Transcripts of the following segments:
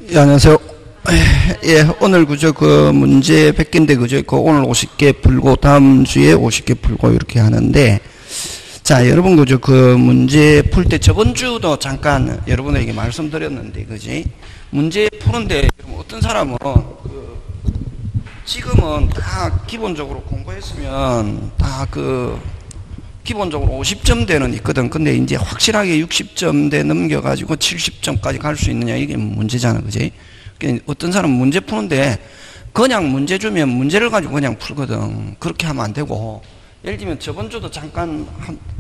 예, 안녕하세요. 예, 오늘 그저 그 문제 100개인데 그저 그 오늘 50개 풀고 다음 주에 50개 풀고 이렇게 하는데, 자, 여러분 그저 그 문제 풀 때 저번 주도 잠깐 여러분에게 말씀드렸는데, 그지? 문제 푸는데 어떤 사람은 지금은 다 기본적으로 공부했으면 다 기본적으로 50점대는 있거든. 근데 이제 확실하게 60점대 넘겨가지고 70점까지 갈 수 있느냐, 이게 문제잖아. 그지? 어떤 사람은 문제 푸는데 그냥 문제 주면 문제를 가지고 그냥 풀거든. 그렇게 하면 안 되고, 예를 들면 저번 주도 잠깐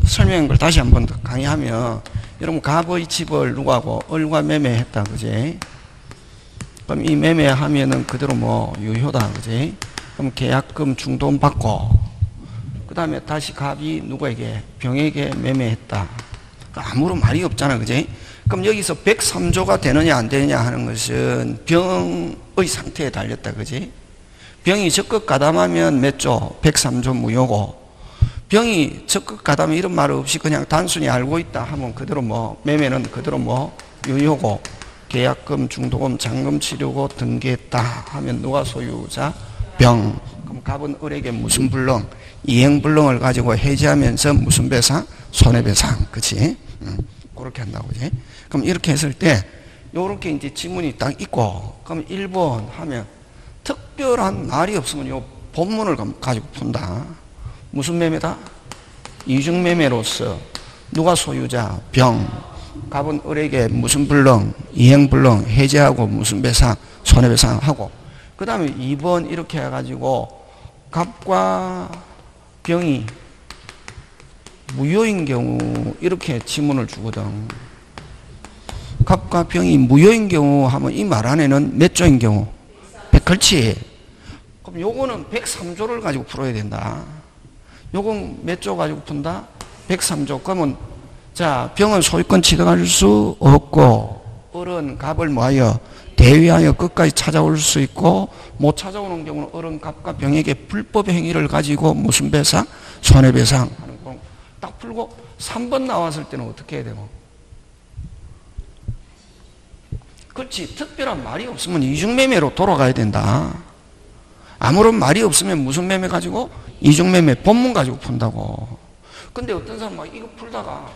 설명한 걸 다시 한번 강의하면, 여러분 갑의 집을 누구하고 을과 매매했다. 그지? 그럼 이 매매하면은 그대로 뭐 유효다. 그지? 그럼 계약금 중도금 받고, 그 다음에 다시 갑이 누구에게? 병에게 매매했다. 아무런 말이 없잖아. 그지? 그럼 여기서 103조가 되느냐 안 되느냐 하는 것은 병의 상태에 달렸다. 그지? 병이 적극 가담하면 몇 조? 103조 무효고, 병이 적극 가담 이런 말 없이 그냥 단순히 알고 있다 하면 그대로 뭐 매매는 그대로 뭐 유효고, 계약금, 중도금, 잔금 치르고 등기했다 하면 누가 소유자? 병. 그럼 갑은 을에게 무슨 불능? 이행불능을 가지고 해지하면서 무슨 배상? 손해배상. 그치? 그렇게 한다고. 그치? 그럼 이렇게 했을 때 요렇게 이제 지문이 딱 있고, 그럼 1번 하면 특별한 말이 없으면 요 본문을 가지고 푼다. 무슨 매매다? 이중매매로서 누가 소유자? 병. 갑은 을에게 무슨 불능? 이행불능 해지하고 무슨 배상? 손해배상하고, 그 다음에 2번 이렇게 해가지고 갑과 병이 무효인 경우 이렇게 지문을 주거든. 갑과 병이 무효인 경우 하면 이 말 안에는 몇 조인 경우? 그렇지. 그럼 요거는 103조를 가지고 풀어야 된다. 요건 몇 조 가지고 푼다? 103조. 그러면 자, 병은 소유권 취득할 수 없고, 을은 갑을 뭐하여? 대위하여 끝까지 찾아올 수 있고, 못 찾아오는 경우는 을은 갑과 병에게 불법 행위를 가지고 무슨 배상? 손해배상 하는 거 딱 풀고, 3번 나왔을 때는 어떻게 해야 되고? 그렇지. 특별한 말이 없으면 이중매매로 돌아가야 된다. 아무런 말이 없으면 무슨 매매 가지고? 이중매매 본문 가지고 푼다고. 근데 어떤 사람 막 이거 풀다가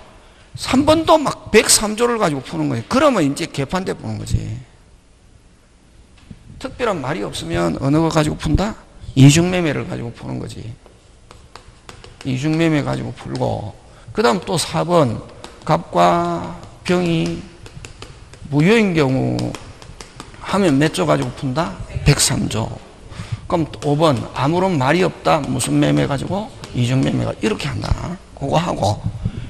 3번도 막 103조를 가지고 푸는 거예요. 그러면 이제 개판돼 보는 거지. 특별한 말이 없으면 어느 거 가지고 푼다? 이중매매를 가지고 푸는 거지. 이중매매 가지고 풀고, 그 다음 또 4번 갑과 병이 무효인 경우 하면 몇 조 가지고 푼다? 103조. 그럼 5번 아무런 말이 없다. 무슨 매매 가지고? 이중매매가 이렇게 한다. 그거 하고,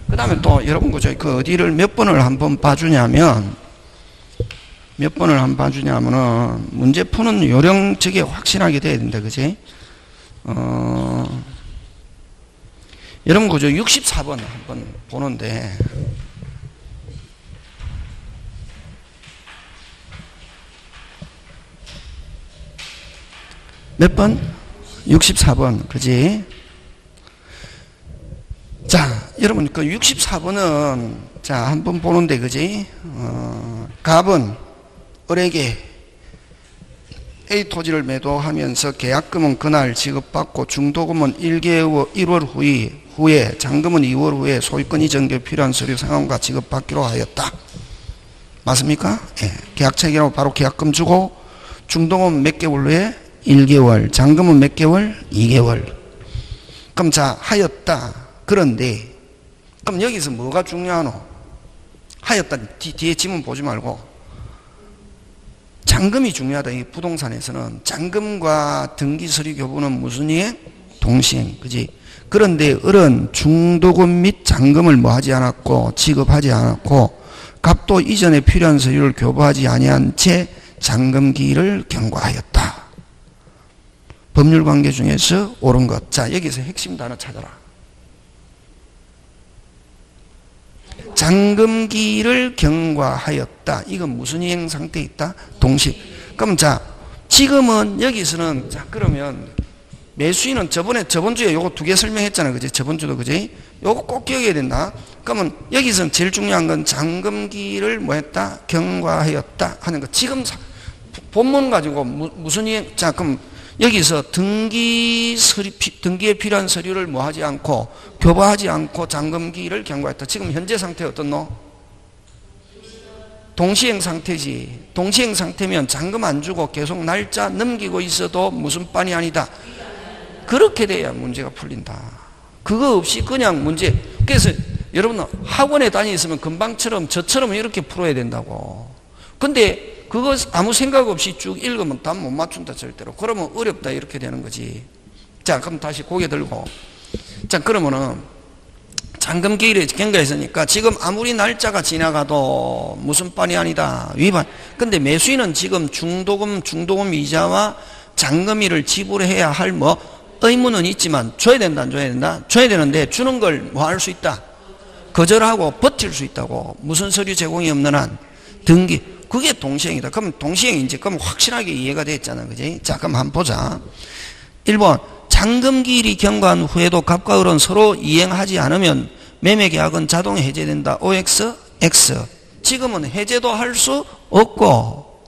그 다음에 또 여러분 그 어디를 몇 번을 한번 봐주냐면, 몇 번을 한번 봐주냐면은 문제 푸는 요령 저게 확실하게 돼야 된다. 그지? 여러분 그저 64번 한번 보는데, 몇 번? 64번. 그지? 자, 여러분 그 64번은 자, 한번 보는데, 그지? 갑은 을에게 A 토지를 매도하면서 계약금은 그날 지급받고, 중도금은 1월 후에 잔금은 2월 후에 소유권 이전에 필요한 서류 상환과 지급받기로 하였다. 맞습니까? 예. 계약 체결하고 바로 계약금 주고, 중도금 몇 개월 후에? 1개월. 잔금은 몇 개월? 2개월. 그럼 자, 하였다. 그런데 그럼 여기서 뭐가 중요하노? 하였다. 뒤에 지문 보지 말고 잔금이 중요하다. 이 부동산에서는 잔금과 등기서류 교부는 무슨 이행? 동시행. 그지? 그런데 을은 중도금 및 잔금을 뭐 하지 않았고, 지급하지 않았고, 갑도 이전에 필요한 서류를 교부하지 아니한 채 잔금기일을 경과하였다. 법률관계 중에서 옳은 것. 자, 여기서 핵심 단어 찾아라. 잔금기일을 경과하였다. 이건 무슨 이행 상태에 있다? 동시. 그럼 자, 지금은 여기서는, 자, 그러면 매수인은 저번 주에 요거 2개 설명했잖아요. 그지? 저번 주도, 그지? 요거 꼭 기억해야 된다. 그러면 여기서는 제일 중요한 건 잔금기일을 뭐 했다? 경과하였다 하는 거. 지금 본문 가지고 무슨 이행, 자, 그럼 여기서 등기에 필요한 서류를 뭐 하지 않고, 교부하지 않고 잔금기일을 경과했다. 지금 현재 상태 어떻노? 동시행 상태지. 동시행 상태면 잔금 안 주고 계속 날짜 넘기고 있어도 무슨 빤이 아니다. 그렇게 돼야 문제가 풀린다. 그거 없이 그냥 문제. 그래서 여러분 학원에 다니시면 금방처럼 저처럼 이렇게 풀어야 된다고. 근데 그거 아무 생각 없이 쭉 읽으면 답 못 맞춘다 절대로. 그러면 어렵다 이렇게 되는 거지. 자, 그럼 다시 고개 들고. 자, 그러면은 잔금기일에 경과했으니까 지금 아무리 날짜가 지나가도 무슨 빤이 아니다. 위반. 근데 매수인은 지금 중도금 이자와 잔금일을 지불해야 할 뭐 의무는 있지만 줘야 된다 안 줘야 된다? 줘야 되는데 주는 걸 뭐 할 수 있다? 거절하고 버틸 수 있다고. 무슨 서류 제공이 없는 한 등기. 그게 동시행이다. 그럼 동시행이 이제 그럼 확실하게 이해가 됐잖아. 그지? 자, 그럼 한번 보자. 1번. 잔금기일이 경과한 후에도 갑과 을은 서로 이행하지 않으면 매매계약은 자동 해제된다. OX, X. 지금은 해제도 할 수 없고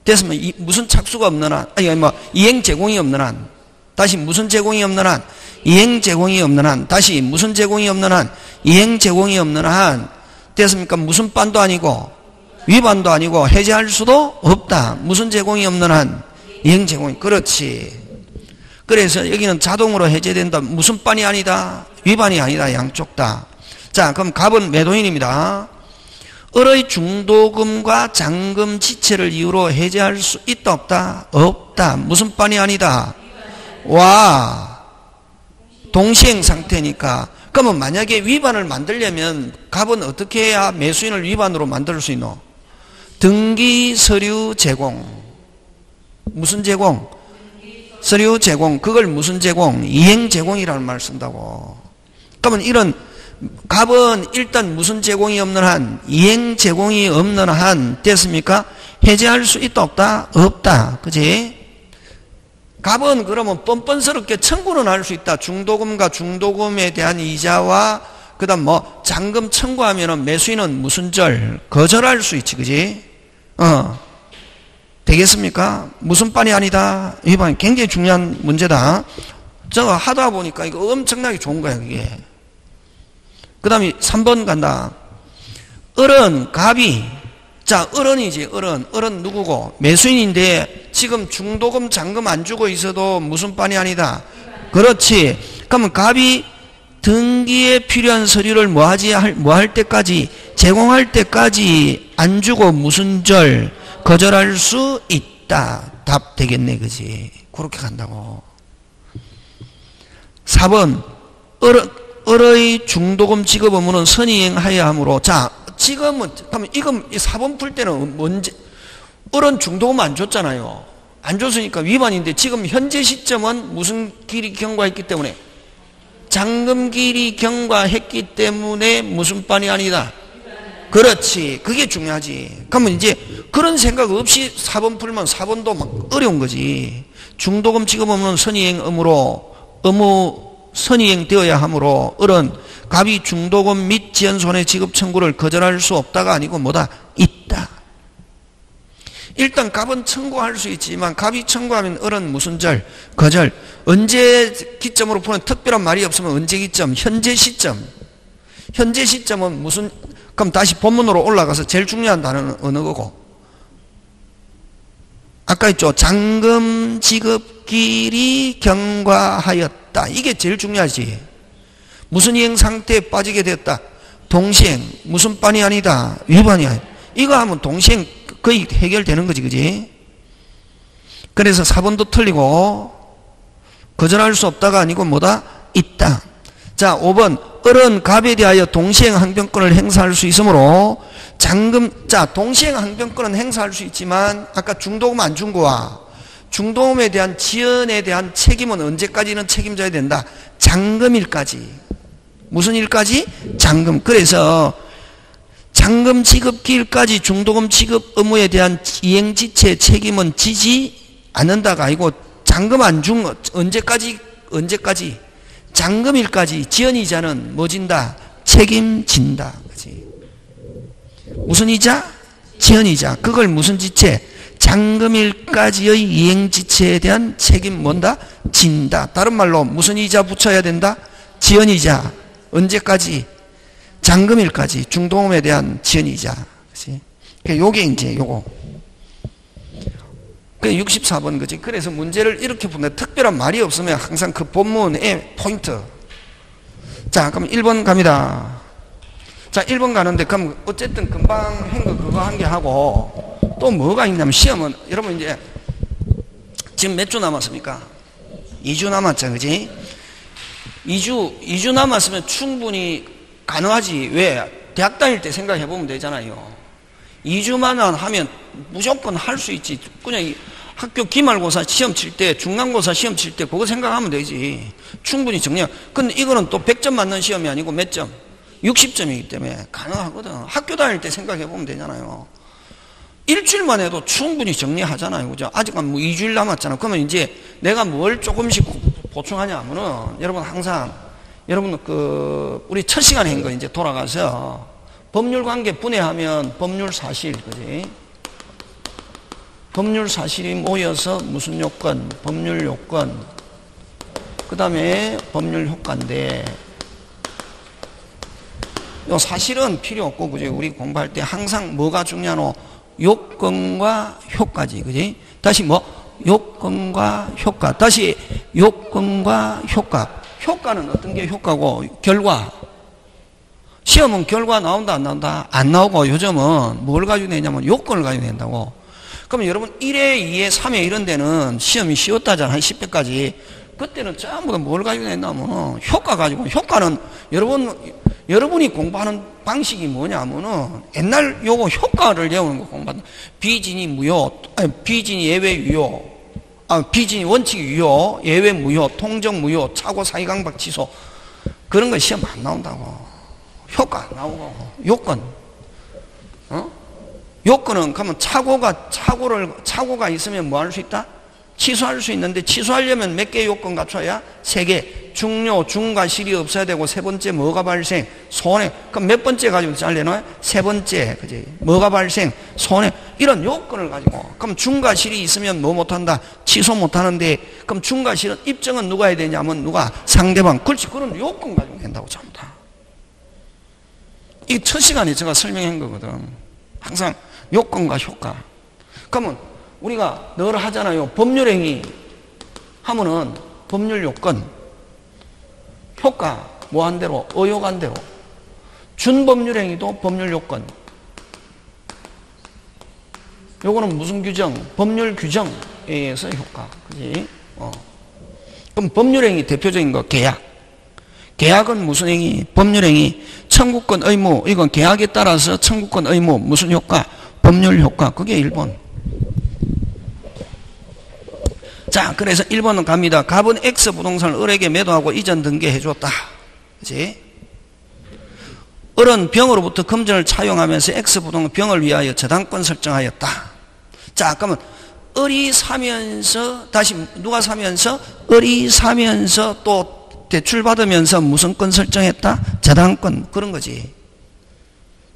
됐으면 무슨 착수가 없는 한, 아니 뭐 이행 제공이 없는 한, 다시 무슨 제공이 없는 한, 이행 제공이 없는 한, 다시 무슨 제공이 없는 한, 이행 제공이 없는 한 됐습니까? 무슨 빤도 아니고 위반도 아니고 해제할 수도 없다. 무슨 제공이 없는 한, 이행 제공이. 그렇지. 그래서 여기는 자동으로 해제된다. 무슨 빤이 아니다. 위반이 아니다. 양쪽 다. 자, 그럼 갑은 매도인입니다. 을의 중도금과 잔금 지체를 이유로 해제할 수 있다 없다? 없다. 무슨 빤이 아니다. 와, 동시행 상태니까. 그러면 만약에 위반을 만들려면 갑은 어떻게 해야 매수인을 위반으로 만들 수 있노? 등기 서류 제공. 무슨 제공? 서류 제공. 그걸 무슨 제공? 이행 제공이라는 말을 쓴다고. 그러면 이런 갑은 일단 무슨 제공이 없는 한, 이행 제공이 없는 한 됐습니까? 해제할 수 있다 없다? 없다. 그지? 갑은 그러면 뻔뻔스럽게 청구는 할 수 있다. 중도금과 중도금에 대한 이자와 그다음 뭐 잔금 청구하면은 매수인은 무슨 절? 거절할 수 있지. 그지? 되겠습니까? 무슨 빤이 아니다. 위반. 굉장히 중요한 문제다. 저거 하다 보니까 이거 엄청나게 좋은 거야, 그게. 그 다음에 3번 간다. 을은 갑이, 자, 을은이지, 을은. 을은 누구고? 매수인인데 지금 중도금, 잔금 안 주고 있어도 무슨 빤이 아니다. 그렇지. 그러면 갑이 등기에 필요한 서류를 뭐 할 때까지, 제공할 때까지 안 주고 무슨 절? 거절할 수 있다. 답 되겠네. 그지? 그렇게 간다고. 4번. 을의 중도금 지급 의무는 선이행하여야 하므로. 자, 지금은, 그러면 이건 4번 풀 때는 뭔지, 을은 중도금 안 줬잖아요. 안 줬으니까 위반인데 지금 현재 시점은 무슨 길이 경과했기 때문에? 잔금기일이 경과했기 때문에 무슨 빤이 아니다. 그렇지. 그게 중요하지. 그러면 이제 그런 생각 없이 4번 풀면 4번도 막 어려운 거지. 중도금 지급 없는 선이행 의무 선이행 되어야 하므로 을은 갑이 중도금 및 지연손해 지급 청구를 거절할 수 없다가 아니고 뭐다? 있다. 일단 갑은 청구할 수 있지만 갑이 청구하면 을은 무슨 절? 거절. 언제 기점으로 푸는 특별한 말이 없으면 언제 기점? 현재 시점. 현재 시점은 무슨, 그럼 다시 본문으로 올라가서 제일 중요한 단어는 어느 거고? 아까 했죠. 잔금 지급기일이 경과하였다. 이게 제일 중요하지. 무슨 이행 상태에 빠지게 되었다. 동시행. 무슨 빤이 아니다. 위반이 아니다. 이거 하면 동시행 거의 해결되는 거지. 그지? 그래서 4번도 틀리고 거절할 수 없다가 아니고 뭐다? 있다. 자, 5번. 을은 갑에 대하여 동시행 항변권을 행사할 수 있으므로 잔금, 자, 동시행 항변권은 행사할 수 있지만 아까 중도금 안 준 거와 중도금에 대한 지연에 대한 책임은 언제까지는 책임져야 된다? 잔금일까지. 무슨 일까지? 잔금. 그래서 잔금 지급기일까지 중도금 지급 의무에 대한 이행지체 책임은 지지 않는다가 아니고 잔금 안 준 거 언제까지? 잔금일까지 지연이자는 뭐 진다? 책임진다. 그치? 무슨 이자? 지연이자. 그걸 무슨 지체? 잔금일까지의 이행지체에 대한 책임 뭔다? 진다. 다른 말로 무슨 이자 붙여야 된다? 지연이자. 언제까지? 잔금일까지. 중도금에 대한 지연이자. 그치? 요게 이제 요거. 64번 그지? 그래서 문제를 이렇게 푸는데 특별한 말이 없으면 항상 그 본문의 포인트. 자, 그럼 1번 갑니다. 자, 1번 가는데 그럼 어쨌든 금방 한 거 그거 한 개 하고 또 뭐가 있냐면 시험은 여러분 이제 지금 몇 주 남았습니까? 2주 남았죠, 그지? 2주 남았으면 충분히 가능하지. 왜? 대학 다닐 때 생각해 보면 되잖아요. 2주만 하면 무조건 할 수 있지. 그냥 학교 기말고사 시험 칠 때, 중간고사 시험 칠 때 그거 생각하면 되지. 충분히 정리. 근데 이거는 또 100점 맞는 시험이 아니고 몇 점? 60점이기 때문에 가능하거든. 학교 다닐 때 생각해 보면 되잖아요. 일주일만 해도 충분히 정리하잖아요. 그죠? 아직 뭐 2주일 남았잖아. 그러면 이제 내가 뭘 조금씩 보충하냐 하면은 여러분 항상 여러분 우리 첫 시간에 한 거 이제 돌아가서 법률 관계 분해하면 법률 사실, 그지? 법률 사실이 모여서 무슨 요건? 법률 요건. 그 다음에 법률 효과인데, 요 사실은 필요 없고, 그지? 우리 공부할 때 항상 뭐가 중요하노? 요건과 효과지, 그지? 다시 뭐? 요건과 효과. 다시 요건과 효과. 효과는 어떤 게 효과고, 결과. 시험은 결과 나온다 안 나온다? 안 나오고 요즘은 뭘 가지고 내냐면 요건을 가지고 낸다고. 그러면 여러분 1회, 2회, 3회 이런 데는 시험이 쉬웠다잖아. 한 10회까지. 그때는 전부 다 뭘 가지고 낸다면 효과 가지고. 효과는 여러분이 공부하는 방식이 뭐냐면은 옛날 요거 효과를 배우는 거 공부한다. 비진이 무효, 비진이 예외 유효, 비진이 원칙 유효, 예외 무효, 통정 무효, 차고 사기강박 취소. 그런 거 시험 안 나온다고. 효과 안 나오고. 요건. 요건은 그러면 착오가 있으면 뭐 할 수 있다? 취소할 수 있는데 취소하려면 몇 개의 요건 갖춰야? 3개. 중요, 중과 실이 없어야 되고 세 번째 뭐가 발생? 손해. 그럼 몇 번째 가지고 잘려놔요? 세 번째. 그지? 뭐가 발생? 손해. 이런 요건을 가지고. 그럼 중과 실이 있으면 뭐 못한다? 취소 못하는데 그럼 중과 실은 입증은 누가 해야 되냐면 누가? 상대방. 그렇지. 그런 요건 가지고 된다고 전부 다. 이 첫 시간에 제가 설명한 거거든. 항상 요건과 효과. 그러면 우리가 늘 하잖아요. 법률행위 하면은 법률 요건, 효과 뭐 한 대로, 의혹한 대로. 준법률행위도 법률 요건. 요거는 무슨 규정? 법률 규정에 의해서 효과. 그지? 그럼 법률행위 대표적인 거 계약. 계약은 무슨 행위? 법률행위. 청구권 의무. 이건 계약에 따라서 청구권 의무. 무슨 효과? 법률 효과. 그게 1번. 자, 그래서 1번은 갑니다. 갑은 X 부동산을 을에게 매도하고 이전 등기해 줬다. 그치? 을은 병으로부터 금전을 차용하면서 X 부동산 병을 위하여 저당권 설정하였다. 자, 그러면 을이 사면서, 다시 누가 사면서? 을이 사면서 또 대출 받으면서 무슨 권 설정했다? 저당권. 그런 거지.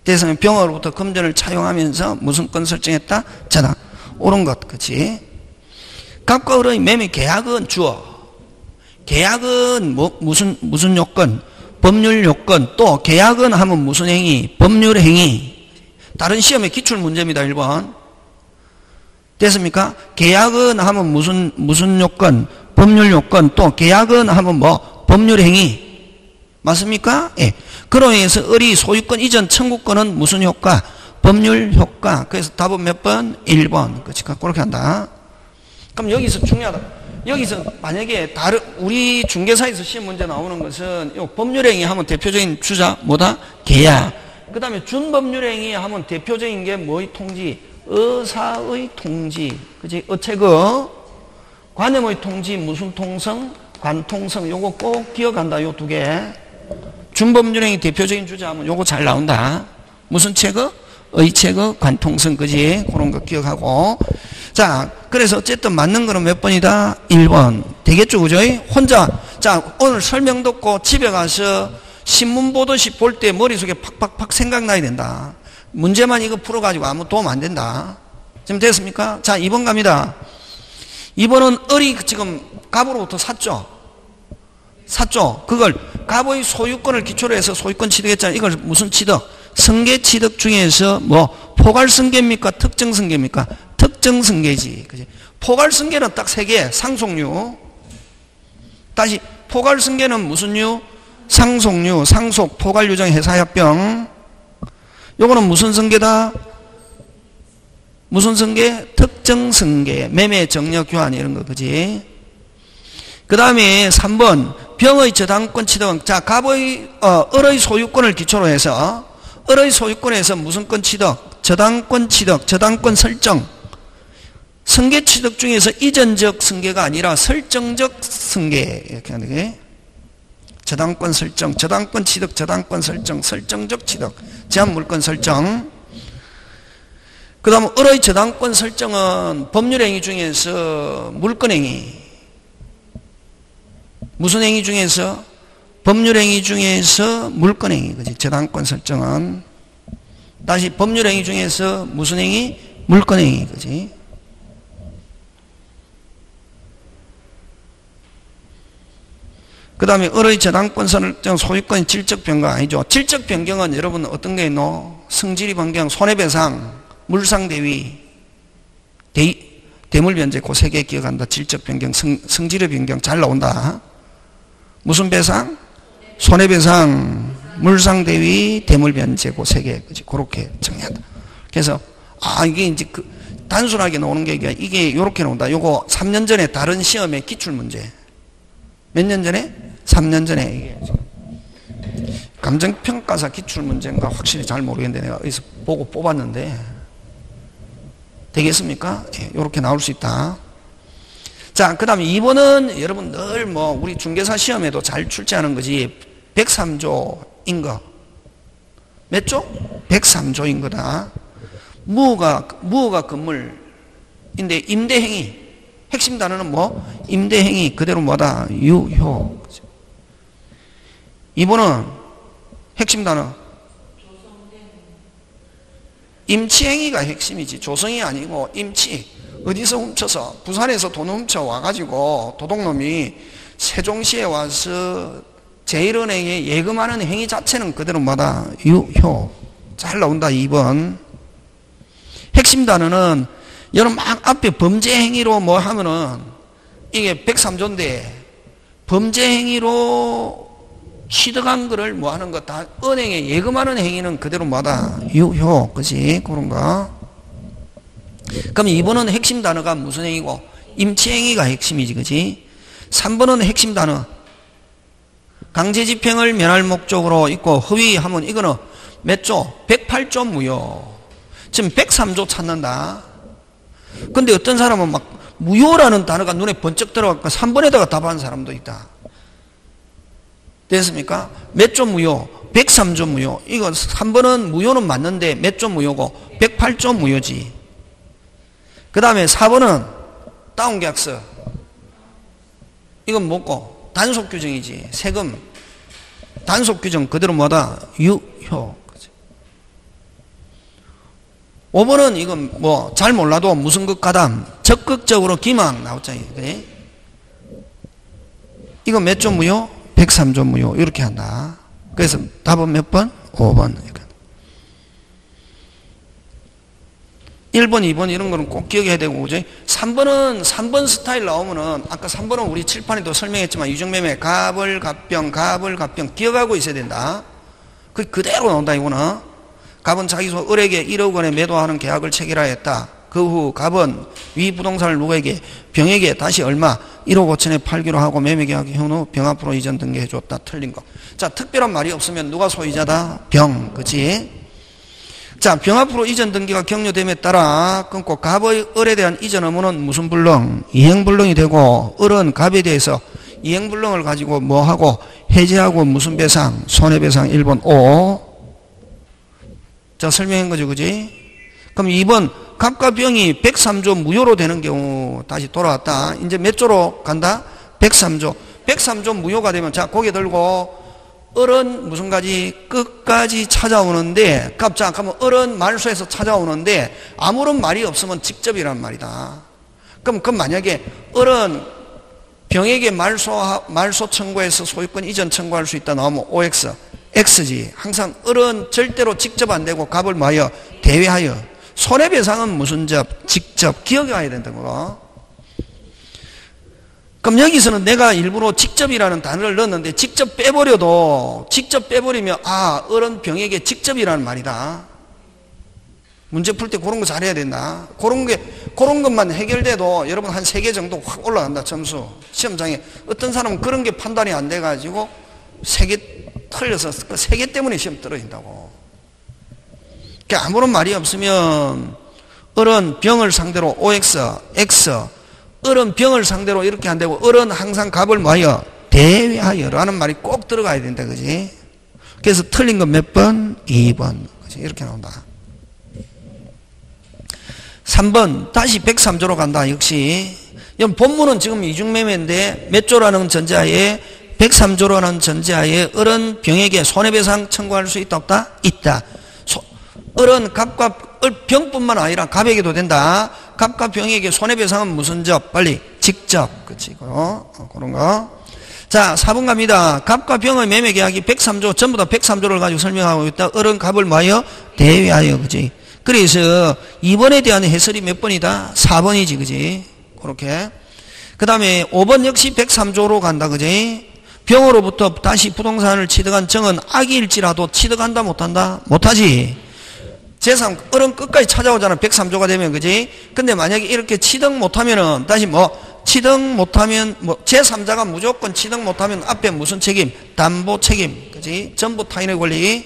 대상은 병으로부터 금전을 차용하면서 무슨 권 설정했다? 저당. 옳은 것. 그치? 갑과 을의 매매 계약은 주어. 계약은 뭐, 무슨 요건? 법률 요건. 또 계약은 하면 무슨 행위? 법률 행위. 다른 시험의 기출 문제입니다. 1번. 됐습니까? 계약은 하면 무슨 요건? 법률 요건. 또 계약은 하면 뭐? 법률 행위. 맞습니까? 예. 그로 인해서 을이 소유권 이전 청구권은 무슨 효과? 법률 효과. 그래서 답은 몇 번? 1번. 그렇죠? 그렇게 한다. 그럼 여기서 중요하다. 여기서 만약에 우리 중개사에서 시험 문제 나오는 것은 요 법률행위 하면 대표적인 주자 뭐다? 계약. 그 다음에 준법률행위 하면 대표적인 게 뭐의 통지? 의사의 통지. 그지? 어체그 관념의 통지 무슨 통성? 관통성. 요거 꼭 기억한다. 요 두 개. 준법률행위 대표적인 주자 하면 요거 잘 나온다. 무슨 체그? 의체그, 관통성. 그지? 그런 거 기억하고. 자, 그래서 어쨌든 맞는 거는 몇 번이다? 1번. 되겠죠, 그죠? 혼자, 자, 오늘 설명 듣고 집에 가서 신문 보듯이 볼 때 머릿속에 팍팍팍 생각나야 된다. 문제만 이거 풀어가지고 아무 도움 안 된다. 지금 됐습니까? 자, 2번 갑니다. 2번은 을이 지금 갑으로부터 샀죠. 그걸 갑의 소유권을 기초로 해서 소유권 취득했잖아요. 이걸 무슨 취득? 승계 취득 중에서 뭐 포괄 승계입니까? 특정 승계입니까? 특정 승계지. 그지? 포괄 승계는 딱 3개. 상속류. 다시 포괄 승계는 무슨 류? 상속류, 상속, 포괄 유정, 해사협병. 요거는 무슨 승계다? 무슨 승계? 특정 승계. 매매, 정려, 교환 이런 거. 그지? 그 다음에 3번 병의 저당권 취득. 자, 갑의 을의 소유권을 기초로 해서 을의 소유권에서 무슨 권 취득? 저당권 취득, 저당권 설정. 승계 취득 중에서 이전적 승계가 아니라 설정적 승계 이렇게 하는 게 저당권 설정, 저당권 취득, 저당권 설정, 설정적 취득, 제한 물권 설정. 그 다음 을의 저당권 설정은 법률행위 중에서 물권행위. 무슨 행위 중에서? 법률행위 중에서 물권행위. 그지? 저당권 설정은. 다시 법률행위 중에서 무슨 행위? 물권행위. 그지? 그 다음에 을의 저당권 설정 소유권이 질적 변경 아니죠. 질적 변경은 여러분 어떤 게 있노? 성질이 변경, 손해배상, 물상대위, 대물변제 그 3개 기억한다. 질적 변경, 성질의 변경 잘 나온다. 무슨 배상? 손해배상, 물상대위, 대물변제 그 3개. 그지? 그렇게 정리한다. 그래서 이게 이제 단순하게 나오는 게 이게 이렇게 나온다. 요거 3년 전에 다른 시험의 기출문제. 몇 년 전에? 3년 전에. 이게 감정평가사 기출문제인가 확실히 잘 모르겠는데 내가 여기서 보고 뽑았는데 되겠습니까? 예, 이렇게 나올 수 있다. 자, 그 다음에 2번은 여러분 늘 뭐 우리 중개사 시험에도 잘 출제하는 거지. 103조인 거. 몇 조? 103조인 거다. 무허가 건물인데 임대행위. 핵심 단어는 뭐? 임대행위 그대로 뭐다? 유효. 2번은 핵심 단어. 임치행위가 핵심이지. 조성이 아니고 임치. 어디서 훔쳐서 부산에서 돈 훔쳐 와가지고 도둑놈이 세종시에 와서 제1은행에 예금하는 행위 자체는 그대로 뭐다? 유효. 잘 나온다. 2번. 핵심 단어는 여러분 막 앞에 범죄 행위로 뭐 하면은 이게 103조인데 범죄 행위로 취득한 거를 뭐 하는 거 다 은행에 예금하는 행위는 그대로 뭐다? 유효. 그지? 그런 거. 그럼 2번은 핵심 단어가 무슨 행위고? 임치행위가 핵심이지. 그지? 3번은 핵심 단어. 강제집행을 면할 목적으로 있고 허위하면 이거는 몇 조? 108조 무효. 지금 103조 찾는다. 근데 어떤 사람은 막 무효라는 단어가 눈에 번쩍 들어가니까 3번에다가 답하는 사람도 있다. 됐습니까? 몇 조 무효? 103조 무효. 이거 3번은 무효는 맞는데 몇 조 무효고? 108조 무효지. 그 다음에 4번은 다운계약서. 이건 뭐고? 단속규정이지. 세금. 단속규정 그대로 뭐다? 유효. 5번은 이건 뭐 잘 몰라도 무슨 것 가담 적극적으로 기망 나왔잖아요. 그래? 이거 몇 조 무효? 103조 무효. 이렇게 한다. 그래서 답은 몇 번? 5번. 1번, 2번 이런 거는 꼭 기억해야 되고, 그죠? 3번 스타일 나오면은, 아까 3번은 우리 칠판에도 설명했지만, 유정매매, 갑을, 갑병, 기억하고 있어야 된다. 그대로 나온다, 이거는. 갑은 자기 소 을에게 1억 원에 매도하는 계약을 체결하였다. 그 후 갑은 위 부동산을 누구에게? 병에게 다시 얼마? 1억 5천에 팔기로 하고 매매계약 현후 병 앞으로 이전 등기해줬다. 틀린 거. 자, 특별한 말이 없으면 누가 소유자다? 병. 그치? 자, 병 앞으로 이전 등기가 격려됨에 따라 끊고 갑의 을에 대한 이전 의무는 무슨 불능? 이행불능이 되고 을은 갑에 대해서 이행불능을 가지고 뭐하고? 해제하고 무슨 배상? 손해배상 1번 5. 자, 설명한 거죠. 그지? 그럼 2번 갑과 병이 103조 무효로 되는 경우 다시 돌아왔다. 이제 몇 조로 간다? 103조. 103조 무효가 되면 자, 고개 들고 을은 무슨 가지? 끝까지 찾아오는데, 자, 그러면 을은 말소에서 찾아오는데, 아무런 말이 없으면 직접이란 말이다. 그럼 만약에 을은 병에게 말소 청구해서 소유권 이전 청구할 수 있다 나오면 OX, X지. 항상 을은 절대로 직접 안 되고 갑을 뭐하여? 대외하여. 손해배상은 무슨 접? 직접. 기억해야 된다는 거. 그럼 여기서는 내가 일부러 직접이라는 단어를 넣었는데 직접 빼버려도 직접 빼버리면 을은 병에게 직접이라는 말이다. 문제 풀 때 그런 거 잘해야 된다. 그런 것만 해결돼도 여러분 한 3개 정도 확 올라간다. 점수. 시험장에 어떤 사람은 그런 게 판단이 안 돼가지고 3개 틀려서 그 3개 때문에 시험 떨어진다고. 그러니까 아무런 말이 없으면 을은 병을 상대로 OX, X, 을은 병을 상대로 이렇게 안 되고 을은 항상 갑을 뭐하여? 대외하여라는 말이 꼭 들어가야 된다. 그지? 그래서 틀린 건 몇 번? 2번. 그지? 이렇게 나온다. 3번 다시 103조로 간다. 역시 본문은 지금 이중매매인데 몇 조라는 전제하에 103조라는 전제하에 을은 병에게 손해배상 청구할 수 있다 없다? 있다. 을은 갑과 병뿐만 아니라 갑에게도 된다. 갑과 병에게 손해배상은 무슨 접? 빨리 직접. 그치? 그런 거. 자, 4번 갑니다. 갑과 병의 매매계약이 103조 전부 다 103조를 가지고 설명하고 있다. 을은 갑을 뭐하여? 대외하여. 그치? 그래서 2번에 대한 해설이 몇 번이다? 4번이지. 그치? 그렇게. 그 다음에 5번 역시 103조로 간다. 그치? 병으로부터 다시 부동산을 취득한 정은 악일지라도 취득한다 못한다? 못하지. 제3, 을은 끝까지 찾아오잖아. 103조가 되면, 그지? 근데 만약에 이렇게 취득 못하면은, 다시 취득 못하면, 제3자가 무조건 취득 못하면 앞에 무슨 책임? 담보 책임. 그지? 전부 타인의 권리.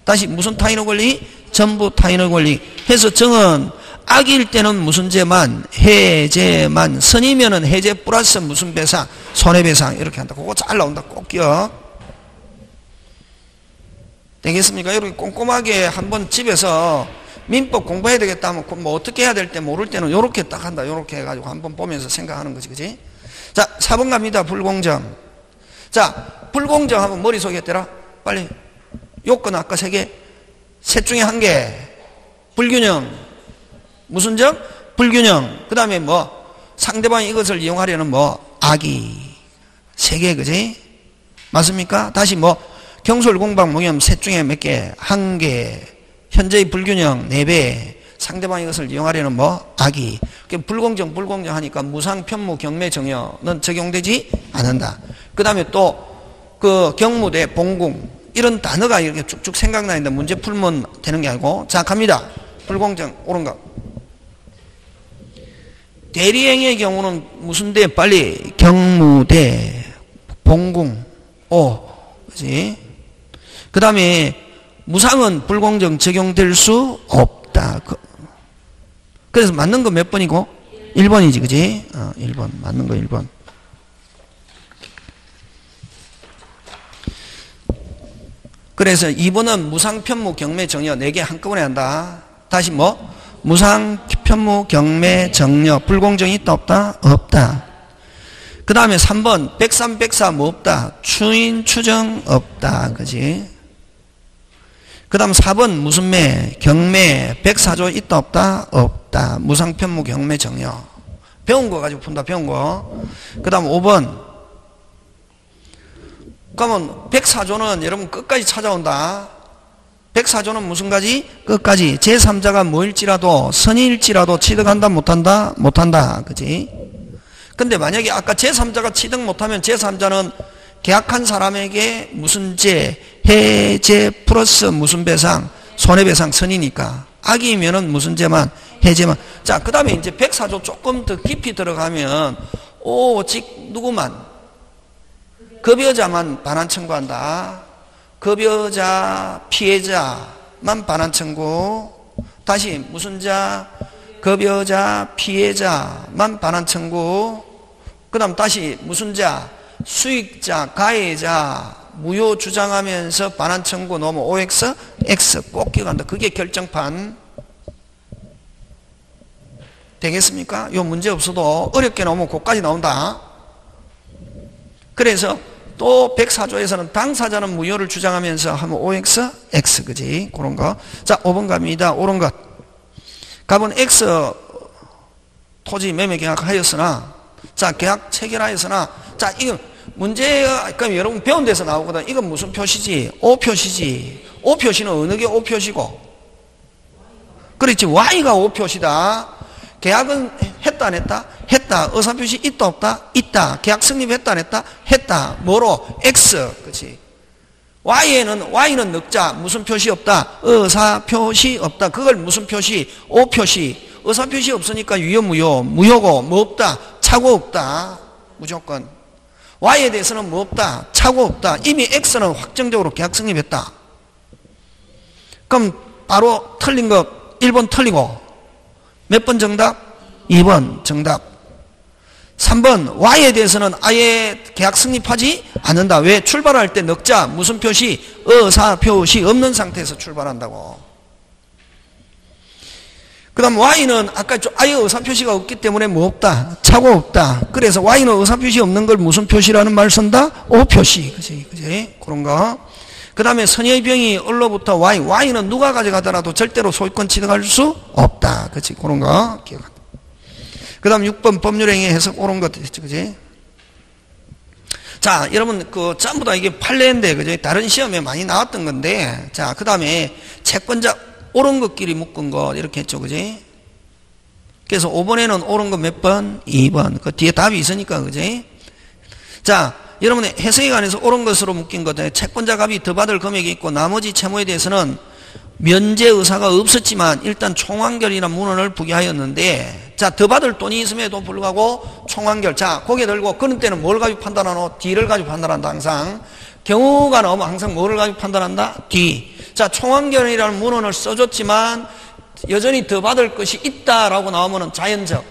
다시 무슨 타인의 권리? 전부 타인의 권리. 해서 정은 악일 때는 무슨 죄만? 해죄만. 선이면은 해죄 플러스 무슨 배상? 손해배상. 이렇게 한다. 그거 잘 나온다. 꼭 기억. 되겠습니까? 이렇게 꼼꼼하게 한번 집에서 민법 공부해야 되겠다 하면 어떻게 해야 될 때 모를 때는 요렇게 딱 한다. 요렇게 해가지고 한번 보면서 생각하는 거지. 그지? 자, 4번 갑니다. 불공정. 자, 불공정 하면 머릿속에 있더라. 빨리. 요건 아까 3개. 셋 중에 1개. 불균형. 무슨 점? 불균형. 그 다음에 상대방이 이것을 이용하려는 악의. 3개. 그지? 맞습니까? 다시 경솔, 공방, 모욕 셋 중에 몇 개? 1개. 현재의 불균형 4배. 상대방이 이것을 이용하려는 악의. 불공정 하니까 무상, 편무, 경매, 정여는 적용되지 않는다. 그 다음에 또 경무대, 봉궁 이런 단어가 이렇게 쭉쭉 생각나는데 문제 풀면 되는 게 아니고. 자, 갑니다. 불공정 옳은 거. 대리행의 경우는 무슨 대? 빨리 경무대, 봉궁, 그지? 그 다음에 무상은 불공정 적용될 수 없다. 그래서 맞는 거 몇 번이고? 1번이지. 그지? 1번. 맞는 거 1번. 그래서 2번은 무상, 편무, 경매, 정여 4개 한꺼번에 한다. 다시 무상, 편무, 경매, 정여. 불공정이 있다 없다? 없다. 그 다음에 3번 103, 104 없다. 추인, 추정 없다. 그지? 그 다음 4번 무슨 매? 경매 104조 있다 없다? 없다. 무상, 편무, 경매, 정여. 배운 거 가지고 푼다. 배운 거. 그 다음 5번. 그러면 104조는 여러분 끝까지 찾아온다. 104조는 무슨 가지? 끝까지. 제3자가 뭐일지라도 선의일지라도 취득한다 못한다? 못한다. 그지? 근데 만약에 아까 제3자가 취득 못하면 제3자는 계약한 사람에게 무슨 죄? 해죄 플러스 무슨 배상? 손해배상 선이니까. 악이면은 무슨 죄만? 해죄만. 자, 그 다음에 이제 104조 조금 더 깊이 들어가면 오직 누구만? 급여자만 반환 청구한다. 급여자, 피해자만 반환 청구. 다시 무슨 자? 급여자, 피해자만 반환 청구. 그 다음 다시 무슨 자? 수익자, 가해자, 무효 주장하면서 반환 청구 넘어 OX, X 꼭 기억한다. 그게 결정판. 되겠습니까? 요 문제 없어도 어렵게 나오면 그까지 나온다. 그래서 또 104조에서는 당사자는 무효를 주장하면서 하면 OX, X, 그지? 그런 거. 자, 5번 갑니다. 옳은 것. 갑은 X 토지 매매 계약하였으나, 자, 계약 체결하였으나, 자, 이거 문제가, 그럼 여러분 배운 데서 나오거든. 이건 무슨 표시지? O 표시지. O 표시는 어느 게 O 표시고? 그렇지. Y가 O 표시다. 계약은 했다 안 했다? 했다. 의사표시 있다 없다? 있다. 계약 성립했다 안 했다? 했다. 뭐로? X. 그렇지. Y는 늑자. 무슨 표시 없다? 의사표시 없다. 그걸 무슨 표시? O 표시. 의사표시 없으니까 유효 무효. 무효고 뭐 없다? 착오 없다. 무조건. Y에 대해서는 뭐 없다? 착오 없다. 이미 X는 확정적으로 계약 성립했다. 그럼 바로 틀린 거 1번 틀리고 몇 번 정답? 2번 정답. 3번 Y에 대해서는 아예 계약 성립하지 않는다. 왜? 출발할 때 넉자 무슨 표시? 의사표시 없는 상태에서 출발한다고. 그 다음 Y는 아까 아예 의사표시가 없기 때문에 뭐 없다? 착오 없다. 그래서 Y는 의사표시 없는 걸 무슨 표시라는 말 쓴다? O표시. 그지? 그런 거. 그 다음에 선의의 병이 을로부터 Y는 누가 가져가더라도 절대로 소유권 취득할 수 없다. 그치? 그런 거 기억한다. 그 다음 6번 법률행위 해석 옳은 것 됐지, 그지? 자, 여러분, 전부 다 이게 판례인데, 그지? 다른 시험에 많이 나왔던 건데, 자, 그 다음에 채권자 옳은 것끼리 묶은 거, 이렇게 했죠, 그지? 그래서 5번에는 옳은 거 몇 번? 2번. 그 뒤에 답이 있으니까, 그지? 자, 여러분의 해석에 관해서 옳은 것으로 묶인 것, 채권자 갑이 더 받을 금액이 있고, 나머지 채무에 대해서는 면제 의사가 없었지만 일단 총완결이나 문헌을 부기하였는데, 자, 더 받을 돈이 있음에도 불구하고 총완결. 자, 고개 들고 그런 때는 뭘 가지고 판단하노? D를 가지고 판단한다. 항상 경우가 나오면 항상 뭐를 가지고 판단한다? D. 자, 총완결이라는 문헌을 써줬지만 여전히 더 받을 것이 있다라고 나오면은 자연적.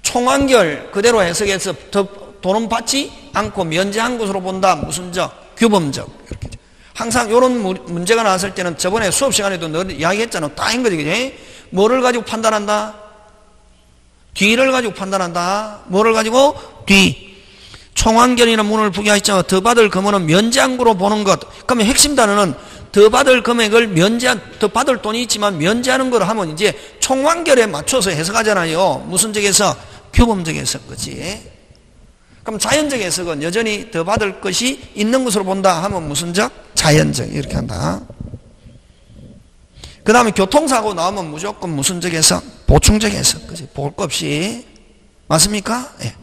총완결 그대로 해석해서 더 돈은 받지 않고 면제한 것으로 본다. 무슨 적? 규범적. 이렇게. 항상 이런 문제가 나왔을 때는 저번에 수업 시간에도 너 이야기했잖아. 다 한 거지, 그지? 뭐를 가지고 판단한다? 뒤를 가지고 판단한다. 뭐를 가지고? 뒤. 총완결이나 문을 부기하였지만 더 받을 금액은 면제한 거로 보는 것. 그러면 핵심 단어는 더 받을 금액을 더 받을 돈이 있지만 면제하는 걸 하면 이제 총완결에 맞춰서 해석하잖아요. 무슨 적에서? 규범적 해석, 그지? 그럼 자연적 해석은 여전히 더 받을 것이 있는 것으로 본다 하면 무슨 적? 자연적. 이렇게 한다. 그 다음에 교통사고 나오면 무조건 무슨 적 해석? 보충적 해석. 그지? 볼 것 없이. 맞습니까? 예.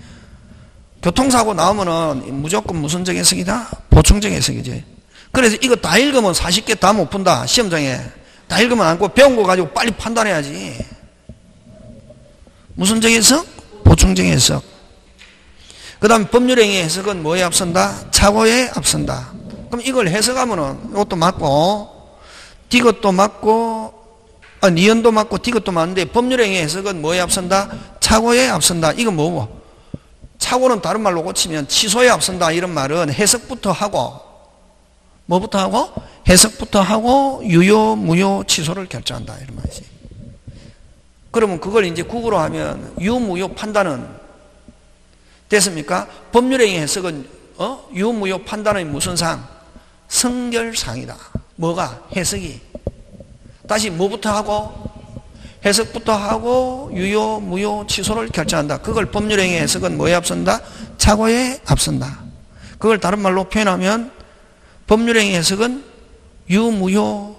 교통사고 나오면은 무조건 무슨 적 해석이다? 보충적 해석이지. 그래서 이거 다 읽으면 40개 다 못 푼다. 시험장에. 다 읽으면 안 고 배운 거 가지고 빨리 판단해야지. 무슨 적 해석? 보충적 해석. 그 다음 법률행위 해석은 뭐에 앞선다? 착오에 앞선다. 그럼 이걸 해석하면은 이것도 맞고 디귿도 맞고 니은도 맞고 디귿도 맞는데 법률행위 해석은 뭐에 앞선다? 착오에 앞선다. 이건 뭐고? 착오는 다른 말로 고치면 취소에 앞선다. 이런 말은 해석부터 하고 뭐부터 하고? 해석부터 하고 유효, 무효, 취소를 결정한다. 이런 말이지. 그러면 그걸 이제 국어로 하면 유무효 판단은 됐습니까? 법률행위 해석은 유무효 판단의 무슨 상? 성결상이다. 뭐가? 해석이. 다시 뭐부터 하고? 해석부터 하고 유효, 무효, 취소를 결정한다. 그걸 법률행위 해석은 뭐에 앞선다? 착오에 앞선다. 그걸 다른 말로 표현하면 법률행위 해석은 유무효의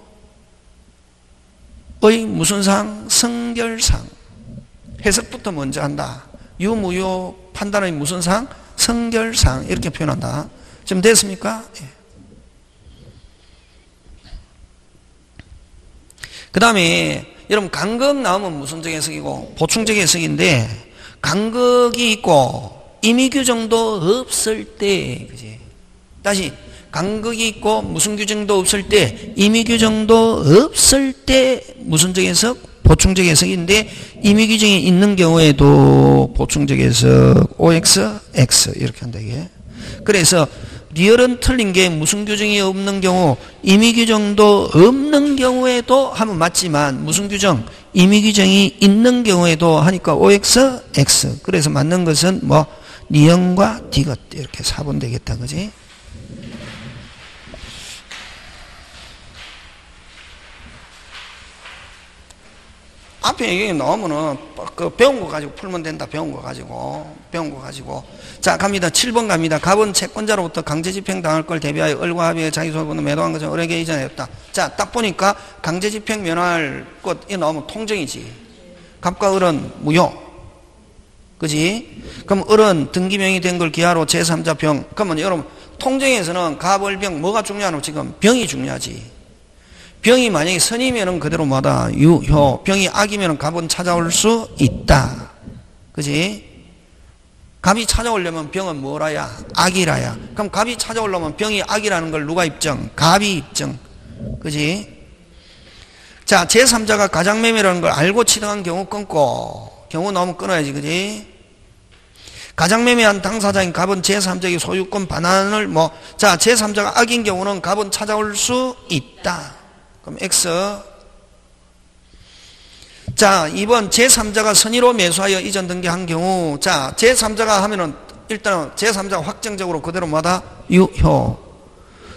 무슨 상? 성결상. 해석부터 먼저 한다. 유무효 판단의 무슨 상? 성결상. 이렇게 표현한다. 지금 됐습니까? 예. 그 다음에 여러분 간극 나오면 무슨적 해석이고 보충적 해석인데, 간극이 있고 임의 규정도 없을 때, 그지? 다시 간극이 있고 무슨 규정도 없을 때, 임의 규정도 없을 때 무슨적 해석? 보충적 해석인데, 임의 규정이 있는 경우에도 보충적 해석 OX, X 이렇게 한다 이게. 그래서 리얼은 틀린 게 무슨 규정이 없는 경우, 임의 규정도 없는 경우에도 하면 맞지만 무슨 규정? 임의 규정이 있는 경우에도 하니까 OX, X. 그래서 맞는 것은 뭐 니은과 디귿 이렇게 4번 되겠다. 그지? 앞에 얘기 나오면은 그 배운 거 가지고 풀면 된다. 배운 거 가지고 자 갑니다. 7번 갑니다. 갑은 채권자로부터 강제집행 당할 걸 대비하여 을과 합의에 자기 소유권을 매도한 것은 을에게 이전했다. 자 딱 보니까 강제집행 면할 것이 나오면 통정이지. 갑과 을은 무효. 그지? 그럼 을은 등기명의 된 걸 기하로 제3자 병. 그러면 여러분 통정에서는 갑, 을, 병 뭐가 중요하노? 지금 병이 중요하지. 병이 만약에 선이면은 그대로 뭐다? 유효. 병이 악이면은 갑은 찾아올 수 있다. 그지? 갑이 찾아오려면 병은 뭐라야? 악이라야. 그럼 갑이 찾아오려면 병이 악이라는 걸 누가 입증? 갑이 입증. 그지? 자, 제3자가 가장매매라는 걸 알고 취득한 경우 끊고, 경우 나오면 끊어야지. 그지? 가장매매한 당사자인 갑은 제3자의 소유권 반환을 자, 제3자가 악인 경우는 갑은 찾아올 수 있다. 그럼 X. 자, 2번 제3자가 선의로 매수하여 이전 등기한 경우. 자, 제3자가 하면은 일단은 제3자가 확정적으로 그대로 뭐다? 유효.